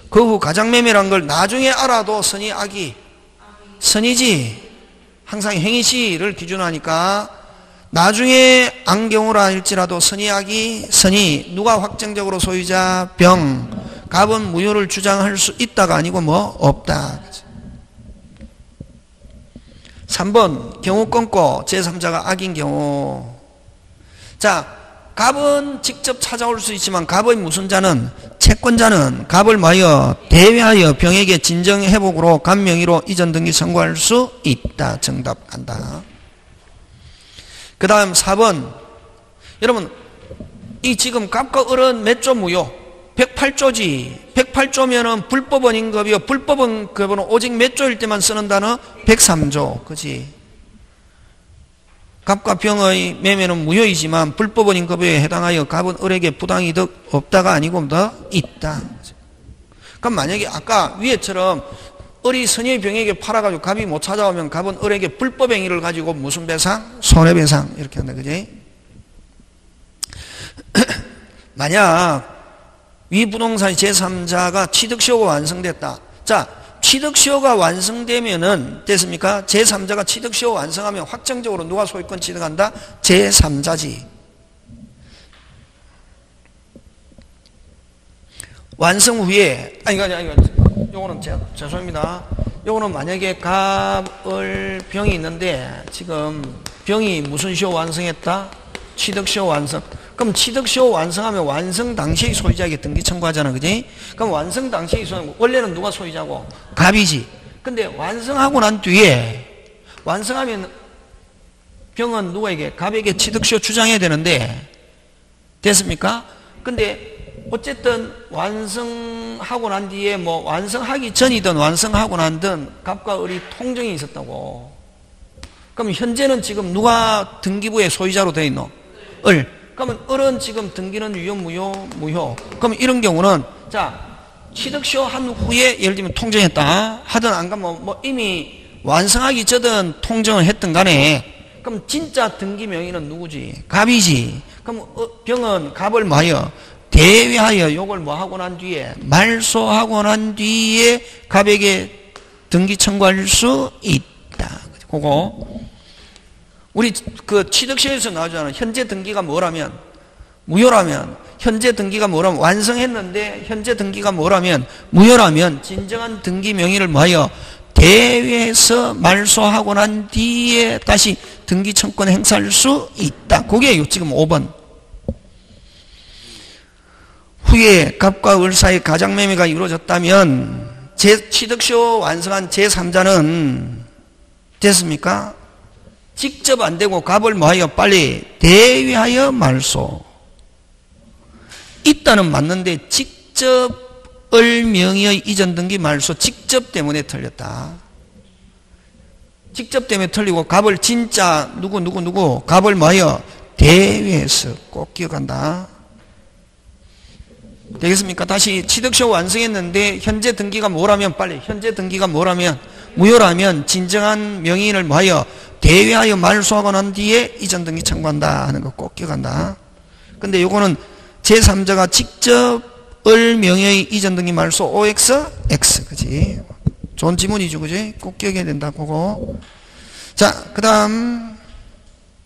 그 후 가장매매란 걸 나중에 알아도 선의 악이 선이지. 항상 행위시를 기준으로 하니까 나중에 안 경우라 할지라도 선의 악이 선의. 누가 확정적으로 소유자? 병. 갑은 무효를 주장할 수 있다가 아니고 없다. 3번 경우 끊고 제3자가 악인 경우. 자, 갑은 직접 찾아올 수 있지만 갑의 무슨 자는 채권자는 갑을 대외하여 병에게 진정회복으로 갑 명의로 이전 등기 청구할 수 있다. 정답 간다. 그 다음 4번. 여러분 이 지금 갑과 을은 몇 조 무효? 108조지. 108조면은 불법원 임급이요. 불법원 급은 오직 몇 조일 때만 쓰는 단어? 103조. 그지? 갑과 병의 매매는 무효이지만 불법원 임급에 해당하여 갑은 을에게 부당이득 없다가 아니고 있다. 그럼 만약에 아까 위에처럼 을이 선의 병에게 팔아가지고 갑이 못 찾아오면 갑은 을에게 불법 행위를 가지고 무슨 배상? 손해배상. 이렇게 한다. 그지? 만약 위 부동산의 제3자가 취득시효가 완성됐다. 자, 취득시효가 완성되면은 됐습니까? 제3자가 취득시효 완성하면 확정적으로 누가 소유권 취득한다? 제3자지. 완성 후에 요거는 죄송합니다. 요거는 만약에 갑을 병이 있는데 지금 병이 무슨 시효 완성했다? 취득시효 완성. 그럼 취득시효 완성하면 완성 당시의 소유자에게 등기 청구하잖아. 그지? 그럼 완성 당시의 소유자, 원래는 누가 소유자고? 갑이지. 근데 완성하고 난 뒤에, 완성하면 병은 누구에게? 갑에게 취득시효 주장해야 되는데, 됐습니까? 근데 어쨌든 완성하고 난 뒤에 완성하기 전이든 완성하고 난든 갑과 을이 통정이 있었다고. 그럼 현재는 지금 누가 등기부의 소유자로 되어 있노? 을. 그러면 을은 지금 등기는 유효, 무효. 그럼 이런 경우는 자, 취득시효 한 후에 예를 들면 통정했다 하든 안 가면 이미 완성하기 전은 통정을 했든 간에 그럼 진짜 등기 명의는 누구지? 갑이지. 그럼 병은 갑을 대외하여 요걸 하고 난 뒤에 말소하고 난 뒤에 갑에게 등기 청구할 수 있다. 그거 우리 그 취득시효에서 나오잖아. 현재 등기가 뭐라면? 무효라면. 현재 등기가 뭐라면? 완성했는데 현재 등기가 뭐라면? 무효라면 진정한 등기 명의를 대외에서 말소하고 난 뒤에 다시 등기 청구권 행사할 수 있다. 그게 지금 5번. 후에 갑과 을 사이 가장매매가 이루어졌다면 취득시효 완성한 제3자는 됐습니까? 직접 안 되고 갑을 빨리 대위하여 말소. 있다는 맞는데 직접 을 명의의 이전 등기 말소 직접 때문에 틀렸다. 직접 때문에 틀리고 갑을 진짜 누구 갑을 대위해서 꼭 기억한다. 되겠습니까? 다시 취득시효 완성했는데 현재 등기가 뭐라면 빨리 현재 등기가 뭐라면 무효라면 진정한 명의인을 대외하여 말소하고 난 뒤에 이전 등기 청구한다 하는 거 꼭 기억한다. 근데 요거는 제3자가 직접 을 명의 이전 등기 말소 OX, X. 그지? 좋은 지문이죠. 그지? 꼭 기억해야 된다. 그거. 자, 그 다음,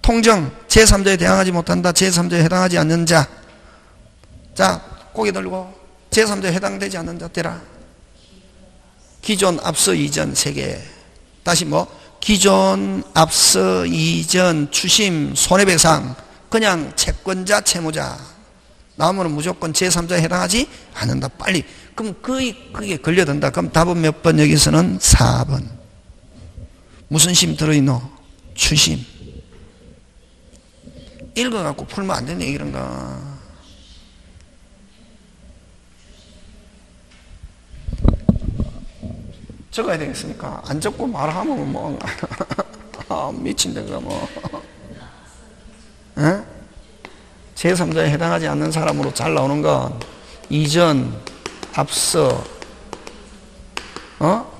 통정. 제3자에 대항하지 못한다. 제3자에 해당하지 않는 자. 자, 고개 들고. 제3자에 해당되지 않는 자 대라. 기존, 앞서, 이전 3개. 다시 뭐? 기존, 앞서, 이전, 추심, 손해배상. 그냥 채권자, 채무자. 나오면 무조건 제3자에 해당하지 않는다. 빨리. 그럼 그게 걸려든다. 그럼 답은 몇 번? 여기서는 4번. 무슨 심 들어있노? 추심. 읽어갖고 풀면 안 되네, 이런 거. 적어야 되겠습니까? 안 적고 말하면 뭐, 미친 데가 뭐. 에? 제3자에 해당하지 않는 사람으로 잘 나오는 건 이전, 앞서,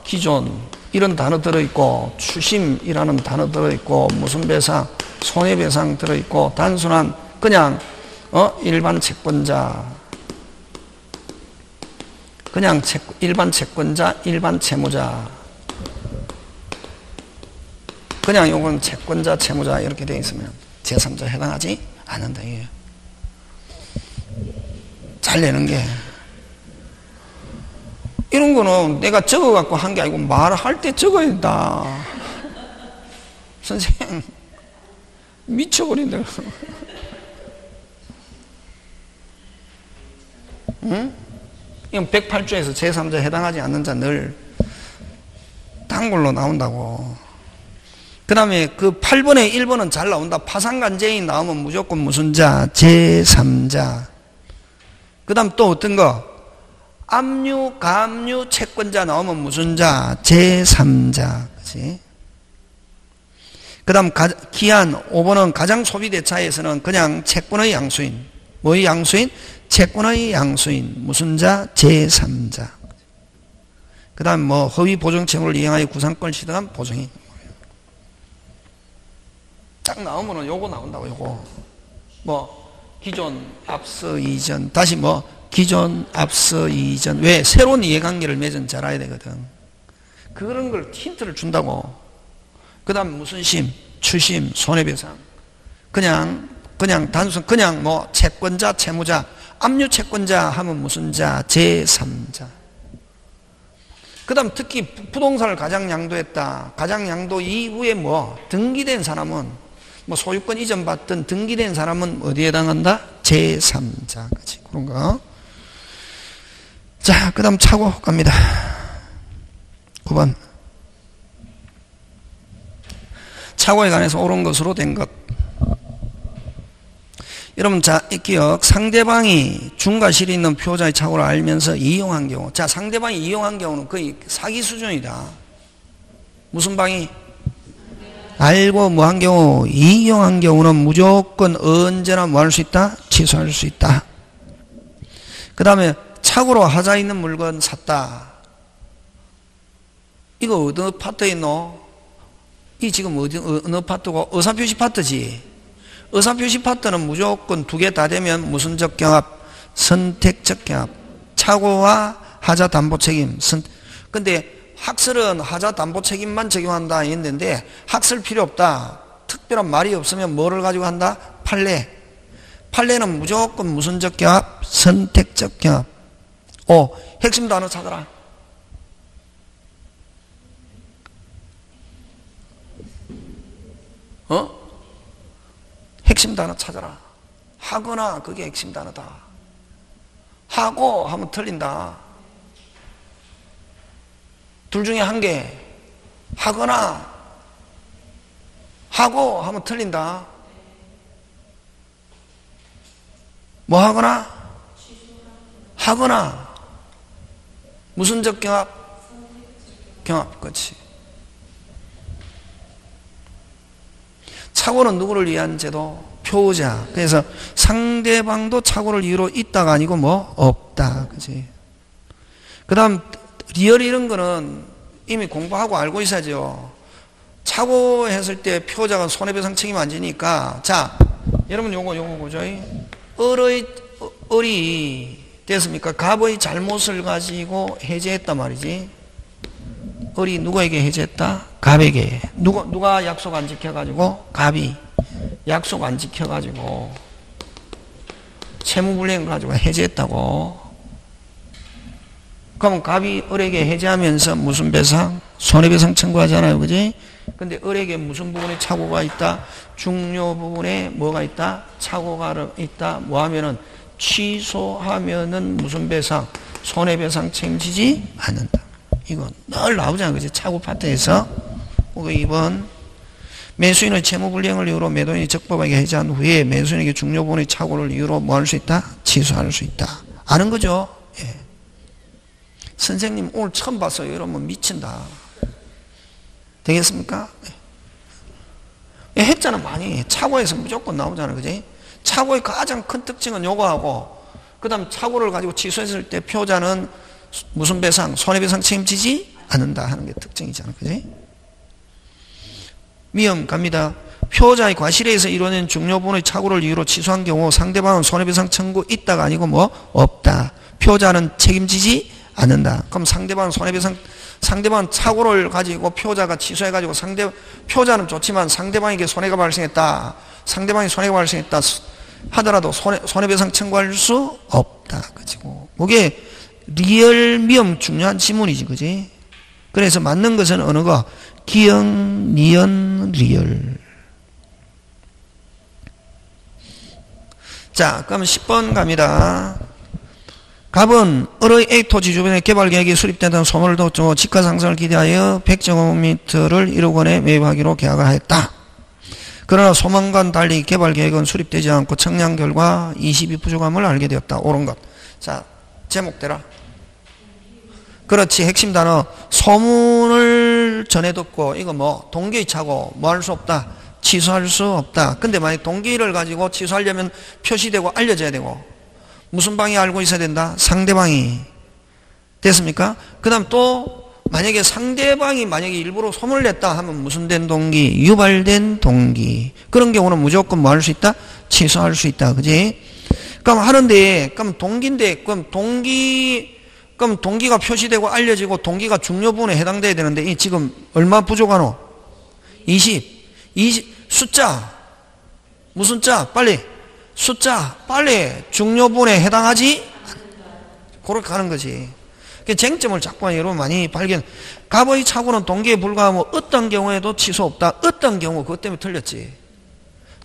기존 이런 단어 들어있고 추심이라는 단어 들어있고 무슨 배상, 손해배상 들어있고 단순한 그냥 일반 채권자, 그냥 일반 채권자, 일반 채무자, 그냥 요건 채권자, 채무자 이렇게 되어 있으면 제3자에 해당하지 않는다. 이게 잘 내는 게 이런 거는 내가 적어갖고 한 게 아니고 말할 때 적어야 된다. 선생님 미쳐버린다. 응? 이건 108조에서 제3자에 해당하지 않는 자 늘 단골로 나온다고. 그 다음에 그 8번에 1번은 잘 나온다. 파산관제인 나오면 무조건 무슨 자? 제3자. 그 다음 또 어떤 거? 압류, 감류, 채권자 나오면 무슨 자? 제3자. 그치? 그 다음 기한 5번은 가장 소비대차에서는 그냥 채권의 양수인. 뭐의 양수인? 채권의 양수인. 무슨 자? 제3자. 그 다음 뭐 허위 보정채무를 이행하여 구상권을 취득한 보정인. 딱 나오면은 요거 나온다고, 요거. 뭐, 기존, 앞서, 이전. 다시 뭐, 기존, 앞서, 이전. 왜? 새로운 이해관계를 맺은 잘 알아야 되거든. 그런 걸 힌트를 준다고. 그 다음 무슨 심? 추심, 손해배상. 그냥 단순, 그냥 뭐, 채권자, 채무자. 압류 채권자 하면 무슨 자? 제3자. 그 다음 특히 부동산을 가장 양도했다. 가장 양도 이후에 뭐, 등기된 사람은 뭐 소유권 이전 받던 등기된 사람은 어디에 해당한다? 제3자. 그치? 그런 거. 자, 그 다음 차고 갑니다. 9번. 차고에 관해서 옳은 것으로 된 것. 여러분, 자, 이 기억. 상대방이 중과 실이 있는 표자의 차고를 알면서 이용한 경우. 자, 상대방이 이용한 경우는 거의 사기 수준이다. 무슨 방이? 알고 뭐 한 경우, 이용한 경우는 무조건 언제나 뭐 할 수 있다? 취소할 수 있다. 그 다음에 착오로 하자 있는 물건 샀다. 이거 어느 파트에 있노? 이 지금 어느 파트고? 의사표시 파트지. 의사표시 파트는 무조건 두 개 다 되면 무슨 적 경합? 선택적 경합. 착오와 하자 담보 책임. 근데 학설은 하자 담보 책임만 적용한다 했는데 학설 필요 없다. 특별한 말이 없으면 뭐를 가지고 한다? 판례. 판례는 무조건 무슨 적 경합? 선택적 경합. 핵심 단어 찾아라. 핵심 단어 찾아라. 하거나 그게 핵심 단어다. 하고 하면 틀린다. 둘 중에 한 개. 하거나 하고 하면 틀린다. 뭐 하거나? 하거나. 무슨 적 경합? 경합. 그렇지. 착오는 누구를 위한 제도? 표자. 그래서 상대방도 착오를 이유로 있다가 아니고 뭐? 없다. 그렇지. 그 다음 리얼 이런 거는 이미 공부하고 알고 있어야죠. 착오했을 때 표자가 손해배상 책임 안 지니까. 자, 여러분 요거 보죠. 을이 됐습니까? 갑의 잘못을 가지고 해제했단 말이지. 을이 누구에게 해제했다? 갑에게. 누가 약속 안 지켜가지고? 갑이 약속 안 지켜가지고 채무불이행을 가지고 해제했다고. 그럼 갑이 을에게 해제하면서 무슨 배상? 손해배상 청구하잖아요, 그지? 근데 을에게 무슨 부분에 착오가 있다? 중요 부분에 뭐가 있다? 착오가 있다. 뭐 하면은 취소하면은 무슨 배상? 손해배상 책임지지 않는다. 이거 늘 나오잖아, 그지? 착오 파트에서. 2번. 매수인의 채무불이행을 이유로 매도인이 적법하게 해제한 후에 매수인에게 중요 부분의 착오를 이유로 뭐 할 수 있다? 취소할 수 있다. 아는 거죠? 예. 선생님 오늘 처음 봤어요. 이러면 미친다. 되겠습니까? 예. 했잖아, 많이. 착오에서 무조건 나오잖아, 그지? 착오의 가장 큰 특징은 요거하고, 그 다음 착오를 가지고 취소했을 때 표자는 무슨 배상? 손해배상 책임지지 않는다 하는 게 특징이잖아, 그지? 미음 갑니다. 표자의 과실에서 이루어진 중요 부분의 착오를 이유로 취소한 경우 상대방은 손해배상 청구 있다가 아니고 뭐? 없다. 표자는 책임지지 않는다. 그럼 상대방은 상대방은 착오를 가지고 표자가 취소해가지고 표자는 좋지만 상대방에게 손해가 발생했다. 상대방이 손해가 발생했다 하더라도 손해배상 청구할 수 없다. 그치고. 그게 리얼 미음 중요한 지문이지, 그지? 그래서 맞는 것은 어느 거? 기역, 니은, 리얼. 자, 그럼 10번 갑니다. 갑은 을의 A 토지 주변에 개발 계획이 수립된다는 소문을 듣고 지가 상승을 기대하여 100제곱미터를 1억 원에 매입하기로 계약을 하였다. 그러나 소문과는 달리 개발 계획은 수립되지 않고 청량 결과 22 부족함을 알게 되었다. 옳은 것. 자, 제목대라. 그렇지. 핵심 단어. 소문을 전해 듣고 이거 뭐 동기의 착오 뭐 할 수 없다. 취소할 수 없다. 근데 만약 동기를 가지고 취소하려면 표시되고 알려져야 되고 무슨 방이 알고 있어야 된다? 상대방이. 됐습니까? 그 다음 또 만약에 상대방이 만약에 일부러 소문을 냈다 하면 무슨 된 동기? 유발된 동기. 그런 경우는 무조건 뭐 할 수 있다? 취소할 수 있다. 그지? 그럼 하는데 그럼 동기인데 그럼 동기가 표시되고 알려지고 동기가 중요 부분에 해당돼야 되는데 이 지금 얼마 부족하노? 20 숫자 무슨 자? 빨리 숫자 빨리 중요 부분에 해당하지? 그렇게 가는 거지. 쟁점을 자꾸 여러분 많이 발견. 갑의 착오는 동기에 불과하고 어떤 경우에도 취소 없다. 어떤 경우 그것 때문에 틀렸지.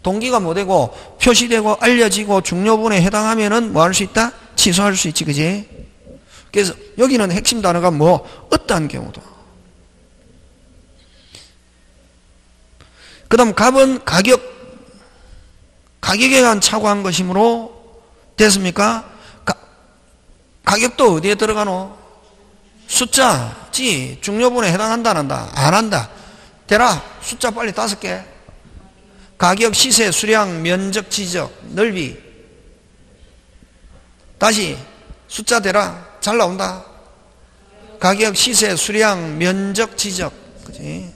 동기가 뭐 되고 표시되고 알려지고 중요 부분에 해당하면은 뭐 할 수 있다? 취소할 수 있지, 그지? 그래서 여기는 핵심 단어가 뭐 어떠한 경우도. 그 다음 갑은 가격에 대한 착오한 것이므로 됐습니까? 가격도 어디에 들어가노? 숫자지. 중요 부분에 해당한다 안 한다? 안 한다. 대라. 숫자 빨리 5개. 가격, 시세, 수량, 면적, 지적, 넓이. 다시 숫자 대라. 잘 나온다. 가격, 시세, 수량, 면적, 지적. 그지?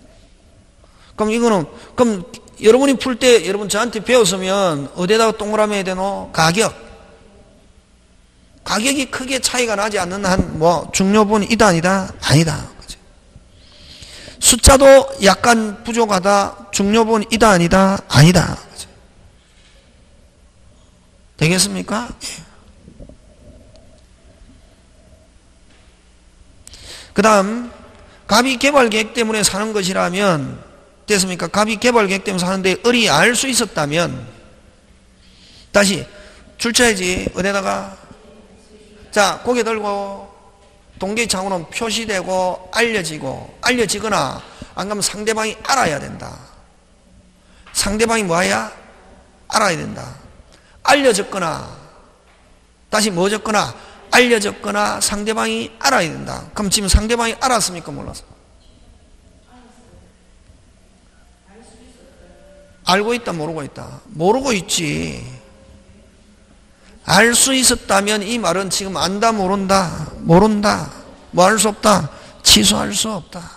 그럼 이거는, 그럼 여러분이 풀 때 여러분 저한테 배웠으면 어디에다가 동그라미 해야 되노? 가격. 가격이 크게 차이가 나지 않는 한 뭐 중요 부분이 이다 아니다? 아니다. 그치? 숫자도 약간 부족하다. 중요 부분이 이다 아니다? 아니다. 그치? 되겠습니까? 그 다음 갑이 개발 계획 때문에 사는 것이라면 됐습니까? 갑이 개발 계획 때문에 사는데 을이 알 수 있었다면 다시 출처해야지. 어디다가 자, 고개 들고 동기의 착오는 표시되고 알려지거나 안 그러면 상대방이 알아야 된다. 상대방이 뭐야? 알아야 된다. 알려졌거나 다시 뭐 졌거나 알려졌거나 상대방이 알아야 된다. 그럼 지금 상대방이 알았습니까? 몰랐어? 알고 있다 모르고 있다? 모르고 있지. 알 수 있었다면 이 말은 지금 안다 모른다? 모른다. 뭐 할 수 없다? 취소할 수 없다.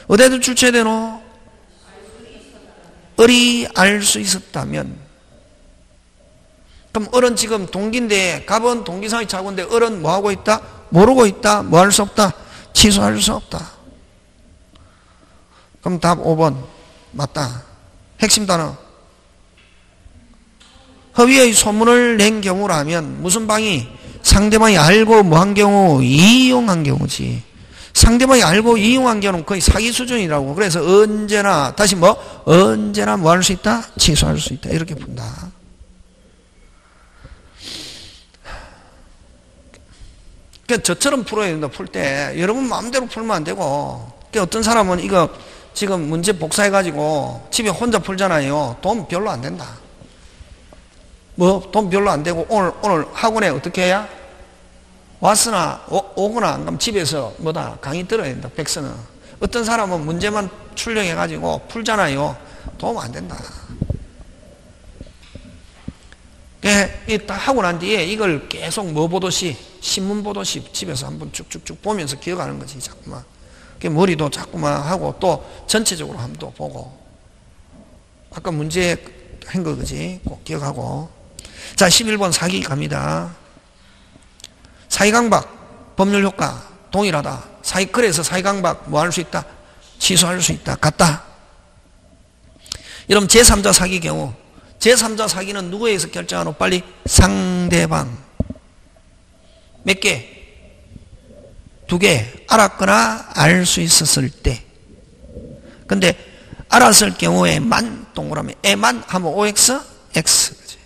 어디에도 출처되노? 을이 알 수 있었다면. 그럼 을은 지금 동기인데 갑은 동기상이 차고인데 을은 뭐하고 있다? 모르고 있다. 뭐 할 수 없다? 취소할 수 없다. 그럼 답 5번 맞다. 핵심 단어. 허위의 소문을 낸 경우라면 무슨 방이? 상대방이 알고 뭐 한 경우? 이용한 경우지. 상대방이 알고 이용한 경우는 거의 사기 수준이라고. 그래서 언제나 다시 뭐? 언제나 뭐 할 수 있다? 취소할 수 있다. 이렇게 푼다. 그러니까 저처럼 풀어야 된다. 풀 때 여러분 마음대로 풀면 안 되고. 그러니까 어떤 사람은 이거 지금 문제 복사해가지고 집에 혼자 풀잖아요. 돈 별로 안 된다. 뭐 돈 별로 안 되고 오늘 학원에 어떻게 해야? 왔으나 오거나 안 가면 집에서 뭐다 강의 들어야 된다. 백서는. 어떤 사람은 문제만 출력해가지고 풀잖아요. 도움 안 된다. 딱 하고 난 뒤에 이걸 계속 뭐 보듯이 신문 보듯이 집에서 한번 쭉쭉쭉 보면서 기억하는 거지 자꾸만. 머리도 자꾸만 하고 또 전체적으로 한번 또 보고. 아까 문제 한 거 그지? 꼭 기억하고. 자 11번 사기 갑니다. 사기강박 법률 효과 동일하다. 그래서 사기강박 뭐 할 수 있다? 취소할 수 있다. 같다. 여러분 제3자 사기 경우 제3자 사기는 누구에 의해서 결정하노? 빨리 상대방. 몇 개? 2개. 알았거나 알 수 있었을 때. 근데 알았을 경우에 만 동그라미 에만 하면 OX? X. 그치?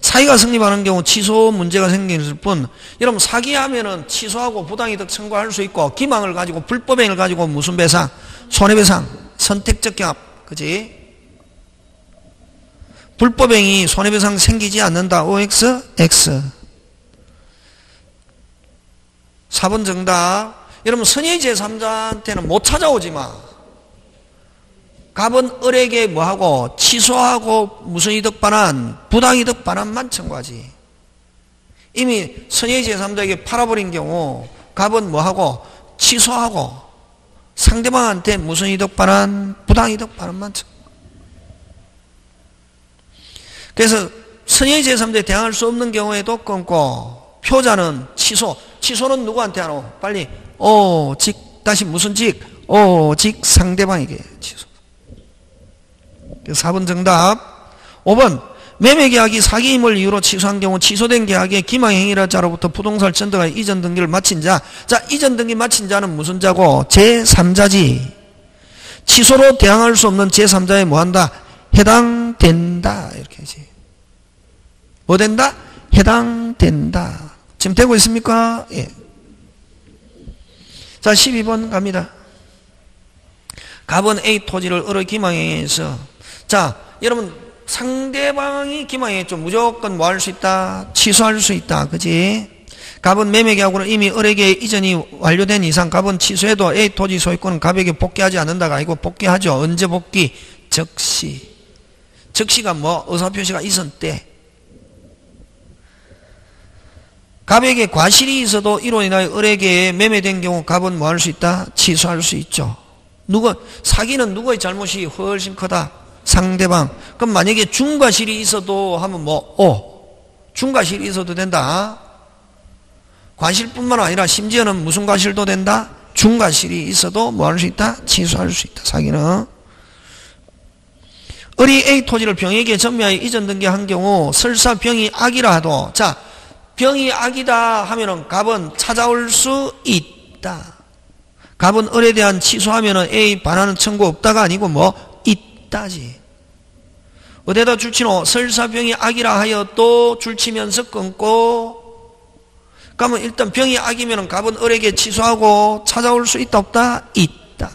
사기가 성립하는 경우 취소 문제가 생길 뿐 여러분 사기하면은 취소하고 부당이득 청구할 수 있고 기망을 가지고 불법행위를 가지고 무슨 배상? 손해배상. 선택적 경합. 그치? 불법행위 손해배상 생기지 않는다. OX, X. 4번 정답. 여러분 선의 제3자한테는 못 찾아오지 마. 갑은 을에게 뭐하고? 취소하고 무슨 이득 반환? 부당이득 반환만 청구하지. 이미 선의 제3자에게 팔아버린 경우 갑은 뭐하고? 취소하고 상대방한테 무슨 이득 반환? 부당이득 반환만 청구. 그래서 선의 제3자에 대항할 수 없는 경우에도 끊고 표자는 취소. 취소는 누구한테 하노? 빨리 오직 다시 무슨 직? 오직 상대방에게 취소. 4번 정답. 5번 매매계약이 사기임을 이유로 취소한 경우 취소된 계약의 기망행위라 자로부터 부동산을 전등하여 이전 등기를 마친 자. 자 이전 등기 마친 자는 무슨 자고? 제3자지. 취소로 대항할 수 없는 제3자에 뭐한다? 해당된다. 이렇게 하지. 뭐 된다? 해당된다. 지금 되고 있습니까? 예. 자 12번 갑니다. 갑은 A 토지를 을의 기망행위에서 자 여러분 상대방이 기망행위했죠. 무조건 뭐 할 수 있다? 취소할 수 있다. 그지? 갑은 매매계약으로 이미 을에게 이전이 완료된 이상 갑은 취소해도 A 토지 소유권은 갑에게 복귀하지 않는다가 아니고 복귀하죠. 언제 복귀? 즉시. 즉시가 뭐 의사표시가 있은 때. 갑에게 과실이 있어도 이로 인하여 을에게 매매된 경우 갑은 뭐 할 수 있다? 취소할 수 있죠. 사기는 누구의 잘못이 훨씬 크다? 상대방. 그럼 만약에 중과실이 있어도 하면 중과실이 있어도 된다. 과실뿐만 아니라 심지어는 무슨 과실도 된다? 중과실이 있어도 뭐 할 수 있다? 취소할 수 있다. 사기는. 을이 A 토지를 병에게 전매하여 이전 등기한 경우 설사 병이 악이라 하도 자 병이 악이다 하면은 갑은 찾아올 수 있다. 갑은 을에 대한 취소하면은 A 반환은 청구 없다가 아니고 뭐 있다지. 어디다 줄치노? 설사 병이 악이라 하여 또 줄치면서 끊고. 그러면 일단 병이 악이면은 갑은 을에게 취소하고 찾아올 수 있다 없다? 있다.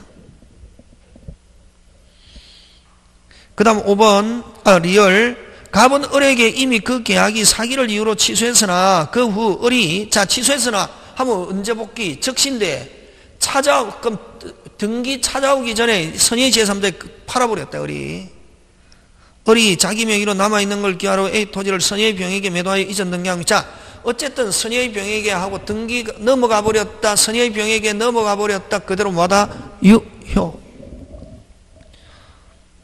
그 다음 5번 리얼. 갑은 을에게 이미 그 계약이 사기를 이유로 취소했으나 그 후 을이 취소했으나 하면 언제 복귀? 즉시인데 그럼 등기 찾아오기 전에 선의 제3자에 팔아버렸다. 을이 자기 명의로 남아있는 걸 기하로 A 토지를 선의 병에게 매도하여 이전 등기한 자 어쨌든 선의 병에게 하고 등기 넘어가 버렸다. 선의 병에게 넘어가 버렸다. 그대로 뭐다? 유효.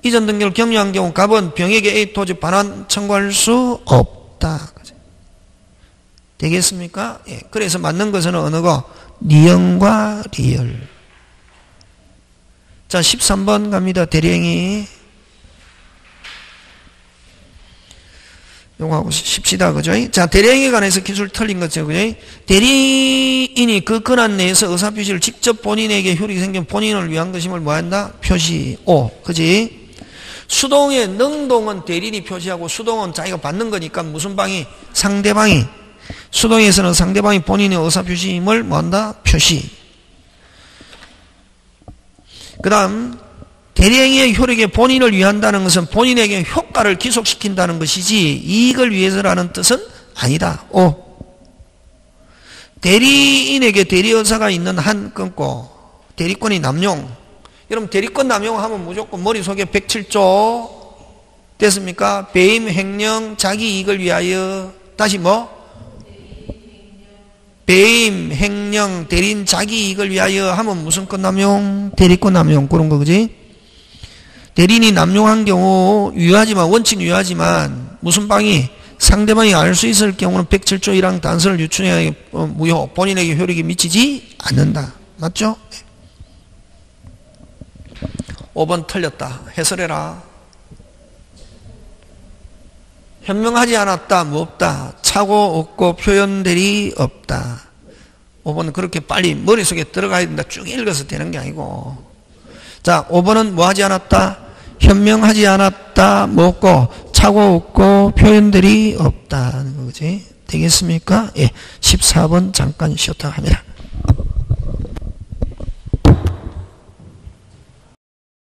이전 등기를 격려한 경우 갑은 병에게 A 토지 반환 청구할 수 없다. 되겠습니까? 예. 그래서 맞는 것은 어느 거? 니은과 리을. 자, 13번 갑니다. 대리행위. 요거하고 쉽시다. 그죠? 자, 대리행위에 관해서 기술 틀린 거죠. 그죠? 대리인이 그 권한 내에서 의사표시를 직접 본인에게 효력이 생긴 본인을 위한 것임을 뭐 한다? 표시. 오. 그지? 수동의 능동은 대리인이 표시하고 수동은 자기가 받는 거니까 무슨 방이? 상대방이. 수동에서는 상대방이 본인의 의사표시임을 뭐 한다? 표시. 그 다음, 대리행위의 효력에 본인을 위한다는 것은 본인에게 효과를 기속시킨다는 것이지 이익을 위해서라는 뜻은 아니다. 오. 대리인에게 대리의사가 있는 한 끊고 대리권이 남용. 여러분 대리권 남용하면 무조건 머릿속에 107조 됐습니까? 배임, 횡령, 자기 이익을 위하여. 다시 뭐? 배임, 횡령, 대리인 자기 이익을 위하여 하면 무슨 권 남용? 대리권 남용. 그런 거 그지? 대리인이 남용한 경우 유효하지만 원칙 유효하지만 무슨 방이 상대방이 알 수 있을 경우는 107조 1항 단서를 유추해야 무효. 본인에게 효력이 미치지 않는다. 맞죠? 5번 틀렸다. 해설해라. 현명하지 않았다. 뭐 없다. 차고 없고 표현들이 없다. 5번은 그렇게 빨리 머릿속에 들어가야 된다. 쭉 읽어서 되는 게 아니고. 자, 5번은 뭐 하지 않았다? 현명하지 않았다. 뭐 없고 차고 없고 표현들이 없다. 그지? 되겠습니까? 예. 14번 잠깐 쉬었다 합니다.